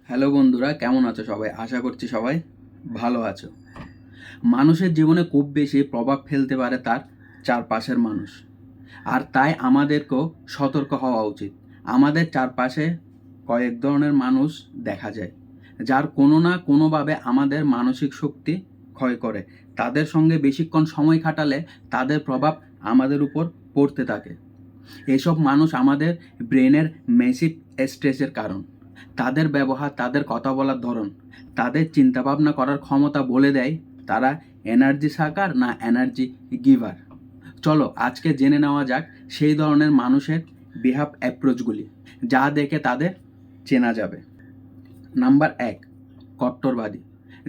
Hello বন্ধুরা, কেমন আছো সবাই? আশা করছি সবাই ভালো আছো। মানুষের জীবনে খুব বেশি প্রভাব ফেলতে পারে তার চারপাশের মানুষ, আর তাই আমাদেরকেও সতর্ক হওয়া উচিত। আমাদের চারপাশে কয়েক ধরনের মানুষ দেখা যায় যার কোনো না কোনোভাবে আমাদের মানসিক শক্তি ক্ষয় করে। তাদের সঙ্গে বেশিক্ষণ সময় কাটালে তাদের প্রভাব আমাদের উপর পড়তে থাকে। এসব মানুষ আমাদের ব্রেনের মেসিভ স্ট্রেসের কারণ। তাদের ব্যবহার, তাদের কথা বলার ধরন, তাদের চিন্তাভাবনা করার ক্ষমতা বলে দেয় তারা এনার্জি সাকার না এনার্জি গিভার। চলো আজকে জেনে নেওয়া যাক সেই ধরনের মানুষের বিহেভ অ্যাপ্রোচগুলি, যা দেখে তাদের চেনা যাবে। নাম্বার 1, কট্টরবাদী।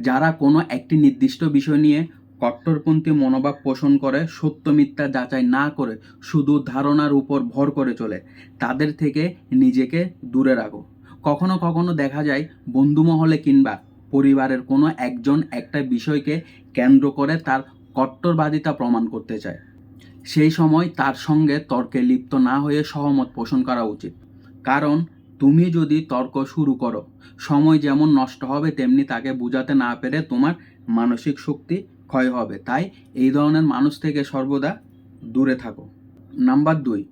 যারা কোনো একটি নির্দিষ্ট বিষয় নিয়ে কট্টরপন্থী মনোভাব পোষণ করে, সত্য মিথ্যা যাচাই না করে শুধু ধারণার উপর ভর করে চলে, তাদের থেকে নিজেকে দূরে রাখো। কখনো কখনো দেখা যায় বন্ধু মহলে কিংবা পরিবারের কোনো একজন একটা বিষয়কে কেন্দ্র করে তার কট্টরবাদিতা প্রমাণ করতে চায়। সেই সময় তার সঙ্গে তর্কে লিপ্ত না হয়ে সহমত পোষণ করা উচিত। কারণ তুমি যদি তর্ক শুরু করো, সময় যেমন নষ্ট হবে তেমনি তাকে বোঝাতে না পেরে তোমার মানসিক শক্তি ক্ষয় হবে। তাই এই ধরনের মানুষ থেকে সর্বদা দূরে থাকো। নাম্বার 2,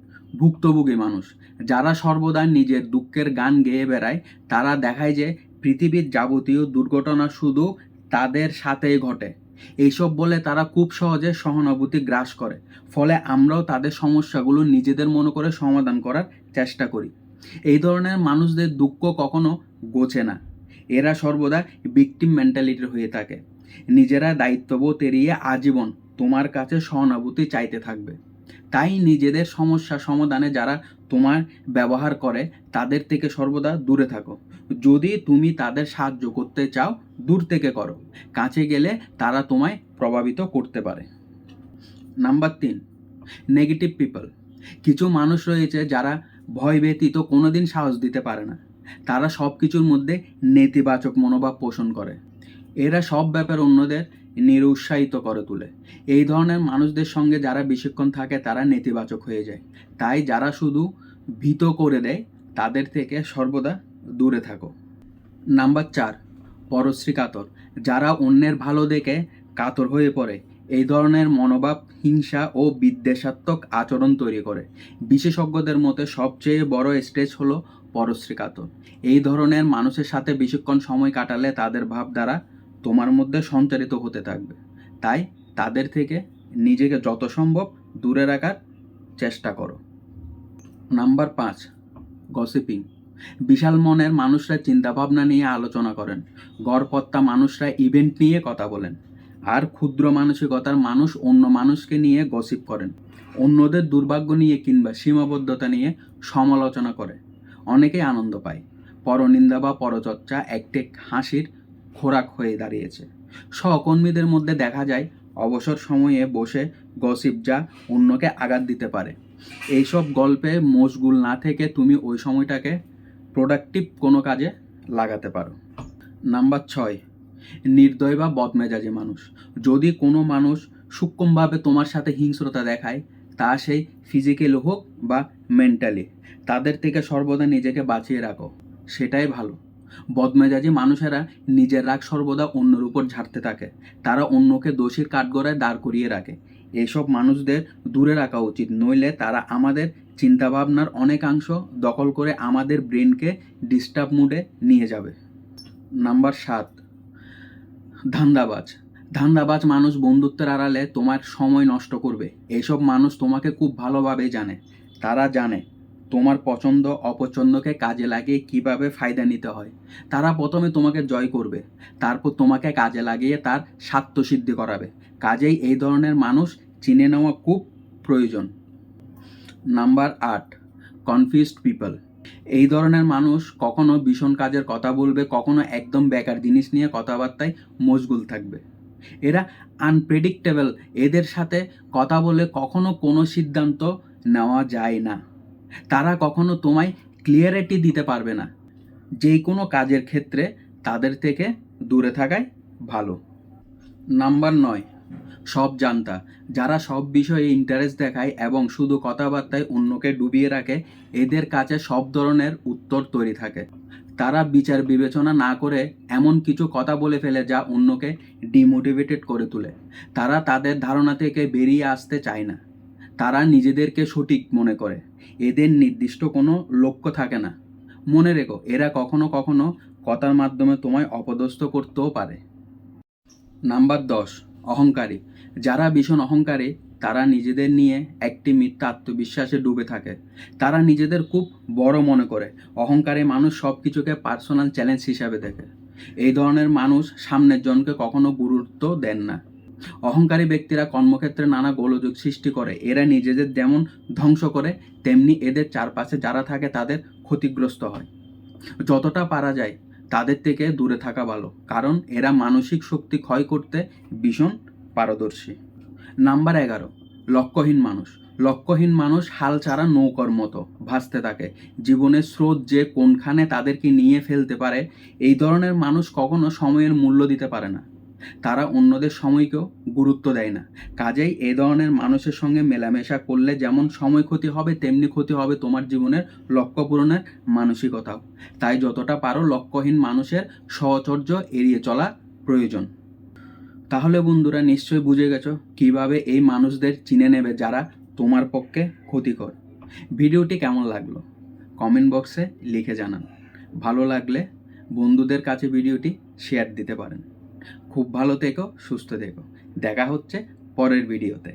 ভুক্তভোগী মানুষ। যারা সর্বদা নিজের দুঃখের গান গেয়ে বেড়ায়, তারা দেখায় যে পৃথিবীর যাবতীয় দুর্ঘটনা শুধু তাদের সাথেই ঘটে। এইসব বলে তারা খুব সহজে সহানুভূতি গ্রাস করে, ফলে আমরাও তাদের সমস্যাগুলো নিজেদের মনে করে সমাধান করার চেষ্টা করি। এই ধরনের মানুষদের দুঃখ কখনো গোছে না। এরা সর্বদা ভিকটিম মেন্টালিটির হয়ে থাকে। নিজেরা দায়িত্ববোধ এড়িয়ে আজীবন তোমার কাছে সহানুভূতি চাইতে থাকবে। তাই নিজেদের সমস্যা সমাধানে যারা তোমার ব্যবহার করে তাদের থেকে সর্বদা দূরে থাকো। যদি তুমি তাদের সাহায্য করতে চাও, দূর থেকে করো। কাছে গেলে তারা তোমায় প্রভাবিত করতে পারে। Number 3, negative people. কিছু মানুষ রয়েছে যারা ভয় ব্যতীত কোনোদিন সাহস দিতে পারে না। তারা সব কিছুর মধ্যে নেতিবাচক মনোভাব পোষণ করে। এরা সব ব্যাপার অন্যদের নিরুৎসাহিত করে তোলে। এই ধরনের মানুষদের সঙ্গে যারা বেশিক্ষণ থাকে তারা নেতিবাচক হয়ে যায়। তাই যারা শুধু ভীত করে দেয় তাদের থেকে সর্বদা দূরে থাকো। নাম্বার 4, পরশ্রী কাতর। যারা অন্যের ভালো দেখে কাতর হয়ে পড়ে। এই ধরনের মনোভাব হিংসা ও বিদ্বেষাত্মক আচরণ তৈরি করে। বিশেষজ্ঞদের মতে সবচেয়ে বড় স্টেজ হলো পরশ্রী কাতর। এই ধরনের মানুষের সাথে বেশিক্ষণ সময় কাটালে তাদের ভাবধারা তোমার মধ্যে সঞ্চারিত হতে থাকবে। তাই তাদের থেকে নিজেকে যত সম্ভব দূরে রাখার চেষ্টা করো। Number 5, gossiping. বিশাল মনের মানুষরা চিন্তাভাবনা নিয়ে আলোচনা করেন। গড়পড়তা মানুষরা ইভেন্ট নিয়ে কথা বলেন। আর ক্ষুদ্র মানসিকতার মানুষ অন্য মানুষকে নিয়ে গসিপ করেন। অন্যদের দুর্ভাগ্য নিয়ে কিংবা সীমাবদ্ধতা নিয়ে সমালোচনা করে অনেকেই আনন্দ পায়। পরনিন্দা বা পরচর্চা একটি হাসির খোরাক হয়ে দাঁড়িয়েছে। সহকর্মীদের মধ্যে দেখা যায় অবসর সময়ে বসে গসিপ, যা অন্যকে আঘাত দিতে পারে। এইসব গল্পে মশগুল না থেকে তুমি ওই সময়টাকে প্রোডাক্টিভ কোনো কাজে লাগাতে পারো। নাম্বার 6, নির্দয় বা বদমেজাজি মানুষ। যদি কোনো মানুষ সূক্ষ্মভাবে তোমার সাথে হিংস্রতা দেখায়, তা সেই ফিজিক্যালি হোক বা মেন্টালি, তাদের থেকে সর্বদা নিজেকে বাঁচিয়ে রাখো, সেটাই ভালো। বদমেজাজি মানুষেরা নিজের রাগ সর্বদা অন্যের উপর ঝাড়তে থাকে। তারা অন্যকে দোষীর কাঠগড়ায় দাঁড় করিয়ে রাখে। এইসব মানুষদের দূরে রাখা উচিত, নইলে তারা আমাদের চিন্তাভাবনার অনেকাংশ দখল করে আমাদের ব্রেনকে ডিস্টার্ব মুডে নিয়ে যাবে। নাম্বার 7, ধান্দাবাজ। ধান্দাবাজ মানুষ বন্ধুত্বের আড়ালে তোমার সময় নষ্ট করবে। এইসব মানুষ তোমাকে খুব ভালোভাবে জানে। তারা জানে তোমার পছন্দ অপছন্দকে কাজে লাগিয়ে কিভাবে ফায়দা নিতে হয়। তারা প্রথমে তোমাকে জয় করবে, তারপর তোমাকে কাজে লাগিয়ে তার স্বার্থসিদ্ধি করাবে। কাজেই এই ধরনের মানুষ চিনে নেওয়া খুব প্রয়োজন। Number 8, confused people. এই ধরনের মানুষ কখনো ভীষণ কাজের কথা বলবে, কখনো একদম বেকার জিনিস নিয়ে কথাবার্তায় মশগুল থাকবে। এরা আনপ্রেডিক্টেবল। এদের সাথে কথা বলে কখনো কোনো সিদ্ধান্ত নেওয়া যায় না। তারা কখনো তোমায় ক্লিয়ারিটি দিতে পারবে না। যে কোনো কাজের ক্ষেত্রে তাদের থেকে দূরে থাকাই ভালো। নাম্বার 9, সব জানতা। যারা সব বিষয়ে ইন্টারেস্ট দেখায় এবং শুধু কথাবার্তায় অন্যকে ডুবিয়ে রাখে, এদের কাছে সব ধরনের উত্তর তৈরি থাকে। তারা বিচার বিবেচনা না করে এমন কিছু কথা বলে ফেলে যা অন্যকে ডিমোটিভেটেড করে তোলে। তারা তাদের ধারণা থেকে বেরিয়ে আসতে চায় না। তারা নিজেদেরকে সঠিক মনে করে। এদের নির্দিষ্ট কোনো লক্ষ্য থাকে না। মনে রেখো, এরা কখনো কখনো কথার মাধ্যমে তোমায় অপদস্থ করতেও পারে। নাম্বার 10, অহংকারী। যারা ভীষণ অহংকারী তারা নিজেদের নিয়ে একটি মিথ্যা আত্মবিশ্বাসে ডুবে থাকে। তারা নিজেদের খুব বড় মনে করে। অহংকারী মানুষ সব কিছুকে পার্সোনাল চ্যালেঞ্জ হিসাবে দেখে। এই ধরনের মানুষ সামনের জনকে কখনো গুরুত্ব দেন না। অহংকারী ব্যক্তিরা কর্মক্ষেত্রে নানা গোলযোগ সৃষ্টি করে। এরা নিজেদের যেমন ধ্বংস করে তেমনি এদের চারপাশে যারা থাকে তাদের ক্ষতিগ্রস্ত হয়। যতটা পারা যায় তাদের থেকে দূরে থাকা ভালো, কারণ এরা মানসিক শক্তি ক্ষয় করতে ভীষণ পারদর্শী। নাম্বার 11, লক্ষ্যহীন মানুষ। লক্ষ্যহীন মানুষ হাল ছাড়া নৌকার মতো ভাসতে থাকে। জীবনের স্রোত যে কোনখানে তাদেরকে নিয়ে ফেলতে পারে, এই ধরনের মানুষ কখনো সময়ের মূল্য দিতে পারে না। তারা অন্যদের সময়কেও গুরুত্ব দেয় না। কাজেই এই ধরনের মানুষের সঙ্গে মেলামেশা করলে যেমন সময় ক্ষতি হবে তেমনি ক্ষতি হবে তোমার জীবনের লক্ষ্য পূরণের মানসিকতাও। তাই যতটা পারো লক্ষ্যহীন মানুষের সহচর্য এড়িয়ে চলা প্রয়োজন। তাহলে বন্ধুরা নিশ্চয়ই বুঝে গেছো কিভাবে এই মানুষদের চিনে নেবে যারা তোমার পক্ষে ক্ষতিকর। ভিডিওটি কেমন লাগলো কমেন্ট বক্সে লিখে জানান। ভালো লাগলে বন্ধুদের কাছে ভিডিওটি শেয়ার দিতে পারেন। খুব ভালো থেকো, সুস্থ থেকো। দেখা হচ্ছে পরের ভিডিওতে।